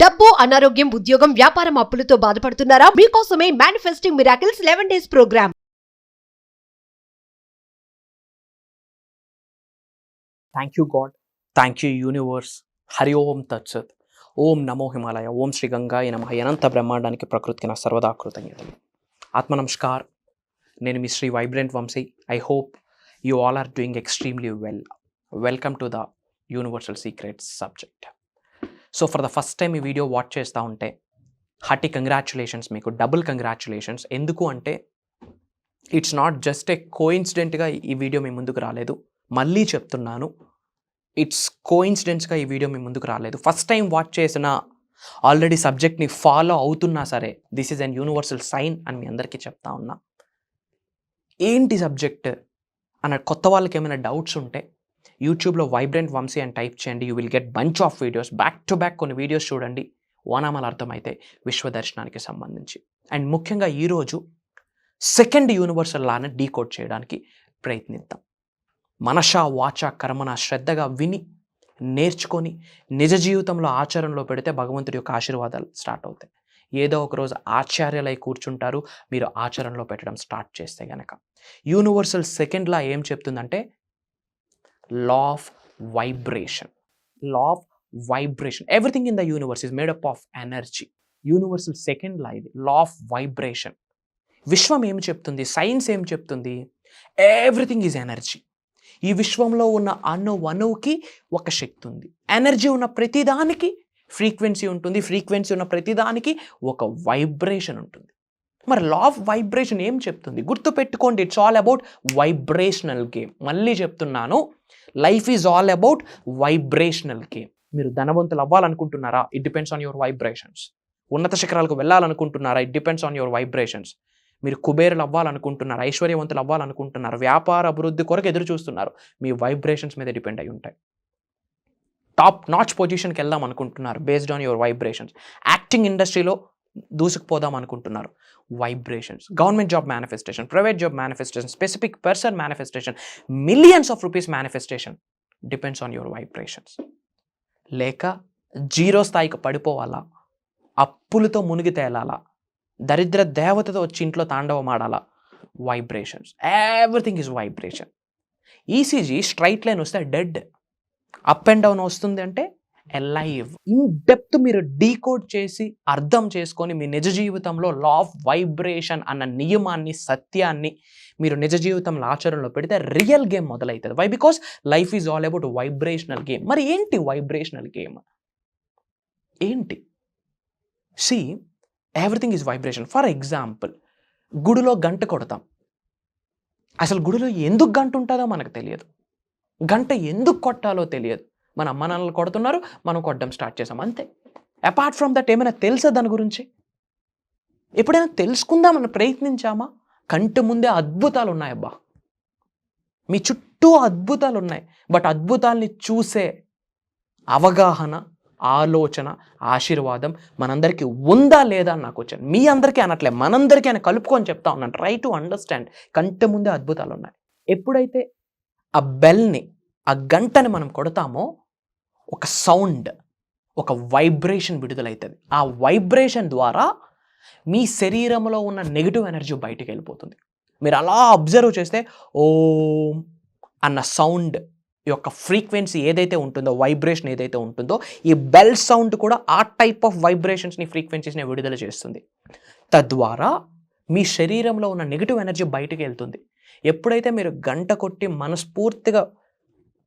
డబ్బు, అనారోగ్యం, ఉద్యోగం, వ్యాపారం, అప్పులతో బాధపడుతున్నారా? మీకోసమే manifesting miracles 11 days programme. Thank you God, thank you universe. Hari Om తత్సత్. ఓం నమో హిమాలయ. ఓం శ్రీ గంగాయ నమః. అనంత బ్రహ్మాండానికి ప్రకృతికి నా సర్వదా కృతజ్ఞతలు. ఆత్మ నమస్కార్. నేను మీ Sri vibrant Vamsi. I hope you all are doing extremely well. Welcome to the universal secrets subject. So for the first time ఈ వీడియో వాచ్ చేస్తూ ఉంటే హార్టీ కంగ్రాచులేషన్స్, మీకు డబుల్ కంగ్రాచులేషన్స్. ఎందుకు అంటే ఇట్స్ నాట్ జస్ట్ ఏ కోఇన్సిడెంట్గా ఈ వీడియో మీ ముందుకు రాలేదు. మళ్ళీ చెప్తున్నాను, ఇట్స్ కోఇన్సిడెంట్స్గా ఈ వీడియో మీ ముందుకు రాలేదు. ఫస్ట్ టైం వాచ్ చేసిన, ఆల్రెడీ సబ్జెక్ట్ని ఫాలో అవుతున్నా సరే, this is an universal sign అని మీ అందరికీ చెప్తా ఉన్నా. ఏంటి సబ్జెక్ట్ అన్న కొత్త వాళ్ళకి ఏమైనా డౌట్స్ ఉంటే యూట్యూబ్లో వైబ్రెంట్ వంశీ అని టైప్ చేయండి. You will get bunch of videos. Back to back కొన్ని వీడియోస్ చూడండి, ఓనామాలు అర్థమైతే విశ్వదర్శనానికి సంబంధించి. అండ్ ముఖ్యంగా ఈరోజు సెకండ్ యూనివర్సల్ లాని డీకోడ్ చేయడానికి ప్రయత్నిద్దాం. మనష వాచ కర్మన శ్రద్ధగా విని నేర్చుకొని నిజ జీవితంలో ఆచరణలో పెడితే భగవంతుడి యొక్క ఆశీర్వాదాలు స్టార్ట్ అవుతాయి. ఏదో ఒక రోజు ఆచార్యులై కూర్చుంటారు మీరు ఆచరణలో పెట్టడం స్టార్ట్ చేస్తే గనక. యూనివర్సల్ సెకండ్ లా ఏం చెప్తుందంటే law of vibration. Law of vibration. Everything in the universe is made up of energy. Universal second law ఇది, law of vibration. విశ్వం ఏం చెప్తుంది, సైన్స్ ఏం చెప్తుంది? Everything is energy. ఈ విశ్వంలో ఉన్న అణువుకి ఒక శక్తి ఉంది. ఎనర్జీ ఉన్న ప్రతిదానికి ఫ్రీక్వెన్సీ ఉంటుంది. ఫ్రీక్వెన్సీ ఉన్న ప్రతిదానికి ఒక వైబ్రేషన్ ఉంటుంది. మరి లా ఆఫ్ వైబ్రేషన్ ఏం చెప్తుంది? గుర్తుపెట్టుకోండి, it's all about vibrational game. మళ్ళీ చెప్తున్నాను, life is all about vibrational game. మీరు ధనవంతులు అవ్వాలనుకుంటున్నారా? It depends on your vibrations. ఉన్నత శిఖరాలకు వెళ్ళాలనుకుంటున్నారా? It depends on your vibrations. మీరు కుబేరులు అవ్వాలనుకుంటున్నారు, ఐశ్వర్యవంతులు అవ్వాలనుకుంటున్నారు, వ్యాపార అభివృద్ధి కొరకు ఎదురు చూస్తున్నారు, మీ వైబ్రేషన్స్ మీద డిపెండ్ అయి ఉంటాయి. టాప్ నాచ్ పొజిషన్కి వెళ్దాం అనుకుంటున్నారు, based on your vibrations. Acting ఇండస్ట్రీలో దూసుకుపోదాం అనుకుంటున్నారు, vibrations. Government job manifestation, private job manifestation, specific person manifestation, millions of rupees manifestation depends on your vibrations. లేక జీరో స్థాయికి పడిపోవాలా, అప్పులతో మునిగి తేలాలా, దరిద్ర దేవతతో వచ్చి ఇంట్లో తాండవం ఆడాలా, vibrations. Everything is vibration. ECG straight line వస్తే డెడ్, అప్ అండ్ డౌన్ వస్తుంది అంటే ఎలైవ్. ఇన్ డెప్త్ మీరు డీకోడ్ చేసి అర్థం చేసుకొని మీ నిజ జీవితంలో లా ఆఫ్ వైబ్రేషన్ అన్న నియమాన్ని, సత్యాన్ని మీరు నిజ జీవితంలో ఆచరణలో పెడితే రియల్ గేమ్ మొదలవుతుంది. Why? Because life is all about vibrational game. మరి ఏంటి వైబ్రేషనల్ గేమ్? ఏంటి? See, everything is vibration. For example, గుడిలో గంట కొడతాం. అసలు గుడిలో ఎందుకు గంట ఉంటుందో మనకు తెలియదు, గంట ఎందుకు కొట్టాలో తెలియదు. మన అమ్మ నాన్నలు కొడుతున్నారు, మనం కొట్టడం స్టార్ట్ చేసాం, అంతే. అపార్ట్ ఫ్రమ్ దట్ ఏమైనా తెలుసా దాని గురించి? ఎప్పుడైనా తెలుసుకుందామని ప్రయత్నించామా? కంటి ముందే అద్భుతాలు ఉన్నాయబ్బా, మీ చుట్టూ అద్భుతాలు ఉన్నాయి. బట్ అద్భుతాల్ని చూసే అవగాహన, ఆలోచన, ఆశీర్వాదం మనందరికీ ఉందా లేదా అని నాకు వచ్చాను. మీ అందరికీ అనట్లే, మనందరికీ అని కలుపుకొని చెప్తా ఉన్నాను. Try to understand. కంటి ముందే అద్భుతాలు ఉన్నాయి. ఎప్పుడైతే ఆ బెల్ని, ఆ గంటని మనం కొడతామో ఒక సౌండ్, ఒక వైబ్రేషన్ విడుదలవుతుంది. ఆ వైబ్రేషన్ ద్వారా మీ శరీరంలో ఉన్న నెగిటివ్ ఎనర్జీ బయటికి వెళ్ళిపోతుంది. మీరు అలా అబ్జర్వ్ చేస్తే ఓం అన్న సౌండ్ యొక్క ఫ్రీక్వెన్సీ ఏదైతే ఉంటుందో, వైబ్రేషన్ ఏదైతే ఉంటుందో, ఈ బెల్ సౌండ్ కూడా ఆ టైప్ ఆఫ్ వైబ్రేషన్స్ని, ఫ్రీక్వెన్సీస్ని విడుదల చేస్తుంది. తద్వారా మీ శరీరంలో ఉన్న నెగిటివ్ ఎనర్జీ బయటికి వెళ్తుంది. ఎప్పుడైతే మీరు గంట కొట్టి మనస్ఫూర్తిగా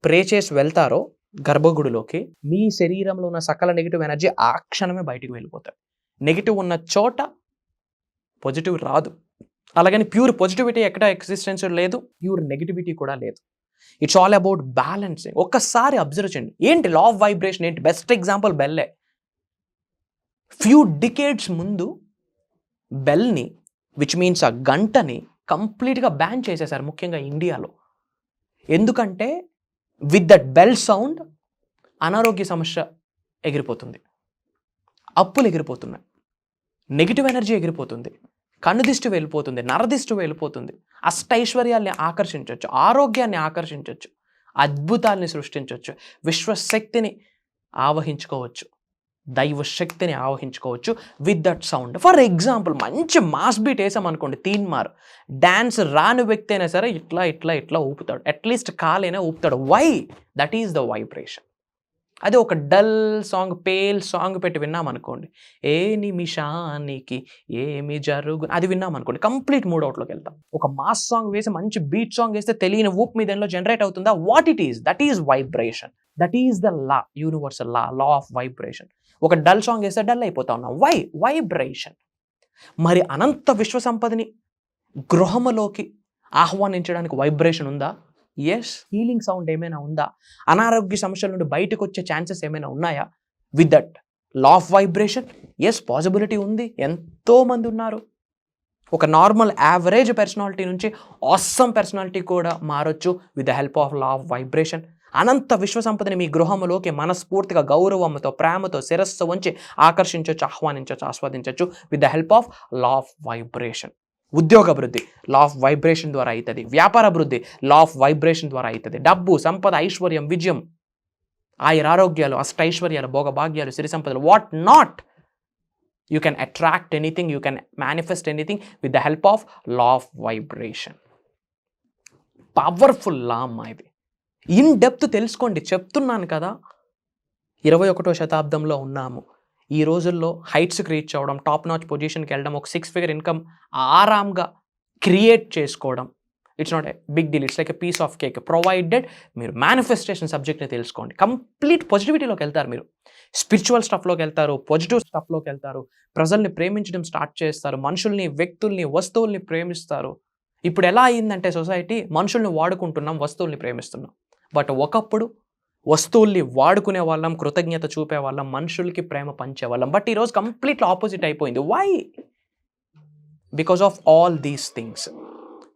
ప్రే చేసి వెళ్తారో గర్భగుడిలోకి, మీ శరీరంలో ఉన్న సకల నెగిటివ్ ఎనర్జీ ఆ క్షణమే బయటికి వెళ్ళిపోతాయి. నెగిటివ్ ఉన్న చోట పాజిటివ్ రాదు. అలాగని ప్యూర్ పాజిటివిటీ ఎక్కడ ఎగ్జిస్టెన్స్ లేదు, ప్యూర్ నెగిటివిటీ కూడా లేదు. It's all about balancing. ఒక్కసారి అబ్జర్వ్ చేయండి, ఏంటి లా ఆఫ్ వైబ్రేషన్ ఏంటి? Best example బెల్లే. ఫ్యూ డికేడ్స్ ముందు బెల్ని, విచ్ మీన్స్ ఆ గంటని కంప్లీట్గా బ్యాన్ చేసేసారు, ముఖ్యంగా ఇండియాలో. ఎందుకంటే విత్ దట్ బెల్ సౌండ్ అనారోగ్య సమస్య ఎగిరిపోతుంది, అప్పులు ఎగిరిపోతున్నాయి, నెగిటివ్ ఎనర్జీ ఎగిరిపోతుంది, కన్నుదిష్టి వెళ్ళిపోతుంది, నరదిష్టి వెళ్ళిపోతుంది, అష్టైశ్వర్యాల్ని ఆకర్షించవచ్చు, ఆరోగ్యాన్ని ఆకర్షించవచ్చు, అద్భుతాల్ని సృష్టించవచ్చు, విశ్వశక్తిని ఆవహించుకోవచ్చు. దైవ శక్తిని ఆవహించుకోవచ్చు with that sound. For example మంచి మాస్ బీట్ వేసామనుకోండి, తీన్మార్ డ్యాన్స్ రాని వ్యక్తి అయినా సరే ఇట్లా ఇట్లా ఇట్లా ఊపుతాడు, అట్లీస్ట్ కాలైనా ఊపుతాడు. Why? That is the vibration. అదే ఒక డల్ సాంగ్, పేల్ సాంగ్ పెట్టి విన్నామనుకోండి, ఏ నిమిషానికి ఏమి జరుగు అది విన్నామనుకోండి, కంప్లీట్ మూడ్ అవుట్లోకి వెళ్తాం. ఒక మాస్ సాంగ్ వేసి మంచి బీట్ సాంగ్ వేస్తే తెలియని ఊపు మీ దానిలో జనరేట్ అవుతుందా? What it is? That is vibration. That is the law, universal law of vibration. ఒక డల్ సాంగ్ వేస్తే డల్ అయిపోతా ఉన్నాం. వై? వైబ్రేషన్. మరి అనంత విశ్వ సంపదని గృహములోకి ఆహ్వానించడానికి వైబ్రేషన్ ఉందా? ఎస్. హీలింగ్ సౌండ్ ఏమైనా ఉందా? అనారోగ్య సమస్యల నుండి బయటకు వచ్చే ఛాన్సెస్ ఏమైనా ఉన్నాయా with that law of vibration? Yes, possibility ఉంది. ఎంతోమంది ఉన్నారు. ఒక నార్మల్ యావరేజ్ పర్సనాలిటీ నుంచి ఆసమ్ పర్సనాలిటీ కూడా మారొచ్చు with the help of law of vibration. అనంత విశ్వ సంపదని మీ గృహంలోకి మనస్ఫూర్తిగా గౌరవంతో, ప్రేమతో, శిరస్సు వంచి ఆకర్షించవచ్చు, ఆహ్వానించవచ్చు, ఆస్వాదించవచ్చు with the help of law of vibration. ఉద్యోగ అభివృద్ధి లా ఆఫ్ వైబ్రేషన్ ద్వారా అవుతుంది. వ్యాపార అభివృద్ధి లా ఆఫ్ వైబ్రేషన్ ద్వారా అవుతుంది. డబ్బు, సంపద, ఐశ్వర్యం, విజయం, ఆయురారోగ్యాలు, అష్టైశ్వర్యాలు, భోగభాగ్యాలు, సిరి సంపదలు, what not, you can attract anything, you can manifest anything with the help of law of vibration. Powerful law అమ్మా ఇది. ఇన్ డెప్త్ తెలుసుకోండి. చెప్తున్నాను కదా, 21వ శతాబ్దంలో ఉన్నాము. ఈ రోజుల్లో హైట్స్కి రీచ్ అవ్వడం, టాప్ నాచ్ పొజిషన్కి వెళ్ళడం, ఒక 6 ఫిగర్ ఇన్కమ్ ఆరాంగా క్రియేట్ చేసుకోవడం, it's not a big deal. It's like a piece of cake, provided మీరు మేనిఫెస్టేషన్ సబ్జెక్ట్ని తెలుసుకోండి. కంప్లీట్ పాజిటివిటీలోకి వెళ్తారు. మీరు స్పిరిచువల్ స్టఫ్లోకి వెళ్తారు, పాజిటివ్ స్టఫ్లోకి వెళ్తారు, ప్రజల్ని ప్రేమించడం స్టార్ట్ చేస్తారు, మనుషుల్ని, వ్యక్తుల్ని, వస్తువుల్ని ప్రేమిస్తారు. ఇప్పుడు ఎలా అయిందంటే సొసైటీ, మనుషుల్ని వాడుకుంటున్నాం, వస్తువుల్ని ప్రేమిస్తున్నాం. బట్ ఒకప్పుడు వస్తువుల్ని వాడుకునే వాళ్ళం, కృతజ్ఞత చూపే వాళ్ళం, మనుషులకి ప్రేమ పంచే వాళ్ళం. బట్ ఈరోజు కంప్లీట్లీ ఆపోజిట్ అయిపోయింది. Why? Because of all these things.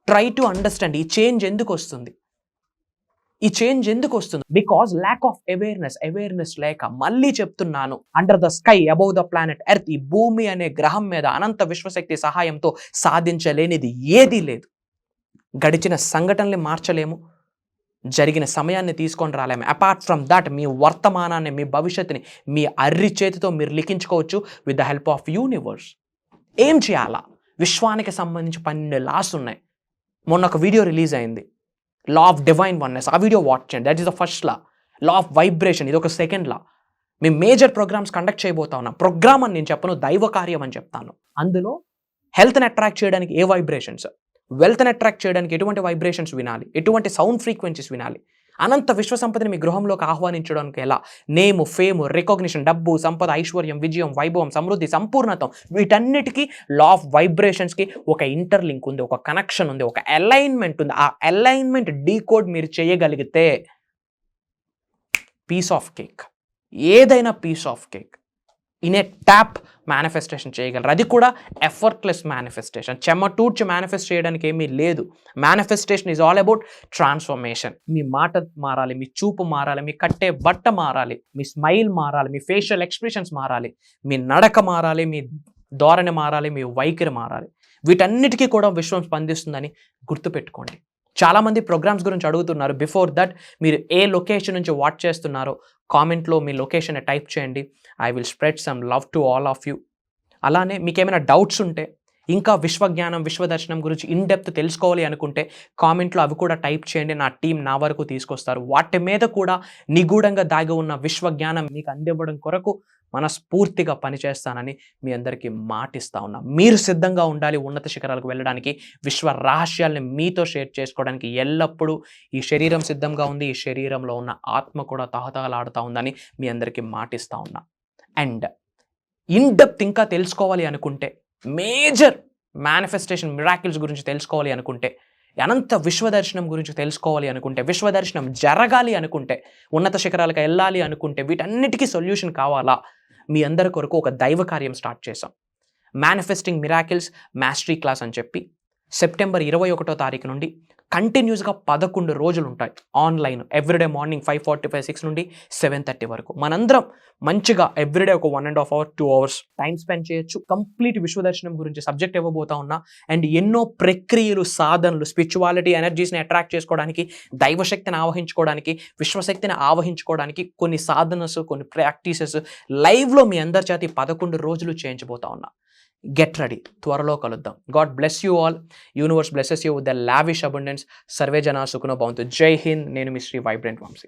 Try to understand. ఈ చేంజ్ ఎందుకు వస్తుంది? ఈ చేంజ్ ఎందుకు వస్తుంది? బికాస్ ల్యాక్ ఆఫ్ అవేర్నెస్ లేక. మళ్ళీ చెప్తున్నాను, under the sky above the planet earth, ఈ భూమి అనే గ్రహం మీద అనంత విశ్వశక్తి సహాయంతో సాధించలేనిది ఏదీ లేదు. గడిచిన సంఘటనల్ని మార్చలేము, జరిగిన సమయాన్ని తీసుకొని రాలేము. అపార్ట్ ఫ్రమ్ దాట్ మీ వర్తమానాన్ని, మీ భవిష్యత్తుని మీ అర్రి చేతితో మీరు లిఖించుకోవచ్చు with the help of universe. ఏం చేయాలా? విశ్వానికి సంబంధించి 12 లాస్ ఉన్నాయి. మొన్న ఒక వీడియో రిలీజ్ అయింది, లా ఆఫ్ డివైన్ వన్నెస్. ఆ వీడియో వాచ్ చేయండి. That is the first law. Law of vibration, ఇది ఒక సెకండ్ లా. మేము మేజర్ ప్రోగ్రామ్స్ కండక్ట్ చేయబోతా ఉన్నాం. ప్రోగ్రామ్ అని నేను చెప్పను, దైవ కార్యం అని చెప్తాను. అందులో హెల్త్ని అట్రాక్ట్ చేయడానికి ఏ వైబ్రేషన్స్, వెల్త్ని అట్రాక్ట్ చేయడానికి ఎటువంటి వైబ్రేషన్స్ వినాలి, ఎటువంటి సౌండ్ ఫ్రీక్వెన్సీస్ వినాలి, అనంత విశ్వ సంపదని మీ గృహంలోకి ఆహ్వానించడానికి ఎలా, నేము, ఫేము, రికగ్నిషన్, డబ్బు, సంపద, ఐశ్వర్యం, విజయం, వైభవం, సమృద్ధి, సంపూర్ణతం, వీటన్నిటికీ లా ఆఫ్ వైబ్రేషన్స్కి ఒక ఇంటర్లింక్ ఉంది, ఒక కనెక్షన్ ఉంది, ఒక అలైన్మెంట్ ఉంది. ఆ అలైన్మెంట్ డీకోడ్ మీరు చేయగలిగితే పీస్ ఆఫ్ కేక్, ఏదైనా piece of cake in a tap manifestation చేయగలరు. అది కూడా ఎఫర్ట్లెస్ మేనిఫెస్టేషన్. చెమటూడ్చి మేనిఫెస్ట్ చేయడానికి ఏమీ లేదు. Manifestation is all about transformation. మీ మాట మారాలి, మీ చూపు మారాలి, మీ కట్టే బట్ట మారాలి, మీ స్మైల్ మారాలి, మీ ఫేషియల్ ఎక్స్ప్రెషన్స్ మారాలి, మీ నడక మారాలి, మీ ధోరణి మారాలి, మీ వైఖరి మారాలి. వీటన్నిటికీ కూడా విశ్వం స్పందిస్తుందని గుర్తుపెట్టుకోండి. చాలామంది ప్రోగ్రామ్స్ గురించి అడుగుతున్నారు. బిఫోర్ దట్ మీరు ఏ లొకేషన్ నుంచి వాచ్ చేస్తున్నారో కామెంట్లో మీ లొకేషన్ టైప్ చేయండి. I will spread some love to all of you. అలానే మీకు ఏమైనా డౌట్స్ ఉంటే, ఇంకా విశ్వజ్ఞానం, విశ్వదర్శనం గురించి ఇన్ డెప్త్ తెలుసుకోవాలి అనుకుంటే కామెంట్లో అవి కూడా టైప్ చేయండి. నా టీం నా వరకు తీసుకొస్తారు. వాటి మీద కూడా నిగూఢంగా దాగి ఉన్న విశ్వజ్ఞానం మీకు అందివ్వడం కొరకు మనస్ఫూర్తిగా పనిచేస్తానని మీ అందరికీ మాటిస్తా ఉన్నా. మీరు సిద్ధంగా ఉండాలి ఉన్నత శిఖరాలకు వెళ్ళడానికి, విశ్వ రహస్యాల్ని మీతో షేర్ చేసుకోవడానికి. ఎల్లప్పుడూ ఈ శరీరం సిద్ధంగా ఉంది, ఈ శరీరంలో ఉన్న ఆత్మ కూడా తహతహలాడుతూ ఉందని మీ అందరికీ మాటిస్తా ఉన్నా. అండ్ ఇన్ డెప్త్ ఇంకా తెలుసుకోవాలి అనుకుంటే, మేజర్ మేనిఫెస్టేషన్ మిరాకిల్స్ గురించి తెలుసుకోవాలి అనుకుంటే, అనంత విశ్వదర్శనం గురించి తెలుసుకోవాలి అనుకుంటే, విశ్వదర్శనం జరగాలి అనుకుంటే, ఉన్నత శిఖరాలకు వెళ్ళాలి అనుకుంటే, వీటన్నిటికీ సొల్యూషన్ కావాలా? మీ అందరి కొరకు ఒక దైవ కార్యం స్టార్ట్ చేశాం. మేనిఫెస్టింగ్ మిరాకిల్స్ మాస్టరీ క్లాస్ అని చెప్పి సెప్టెంబర్ 21వ తారీఖు నుండి కంటిన్యూస్గా 11 రోజులు ఉంటాయి ఆన్లైన్ ఎవ్రీడే మార్నింగ్ 5:45 6 నుండి 7:30 వరకు. మనందరం మంచిగా ఎవ్రీడే ఒక 1.5 hour 2 hours టైం స్పెండ్ చేయొచ్చు. కంప్లీట్ విశ్వదర్శనం గురించి సబ్జెక్ట్ ఇవ్వబోతా ఉన్నా. అండ్ ఎన్నో ప్రక్రియలు, సాధనలు, స్పిరిచువాలిటీ ఎనర్జీస్ని అట్రాక్ట్ చేసుకోవడానికి, దైవశక్తిని ఆవహించుకోవడానికి, విశ్వశక్తిని ఆవహించుకోవడానికి కొన్ని సాధనస్, కొన్ని ప్రాక్టీసెస్ లైవ్లో మీ అందరి చేత 11 రోజులు చేయించబోతా ఉన్నా. గెట్ రెడీ, త్వరలో కలుద్దాం. God bless you all. Universe blesses you with the lavish abundance. Survey జనా సుఖనో భవంతు. జై హింద్. నేను మీ శ్రీ వైబ్రెంట్ వంశీ.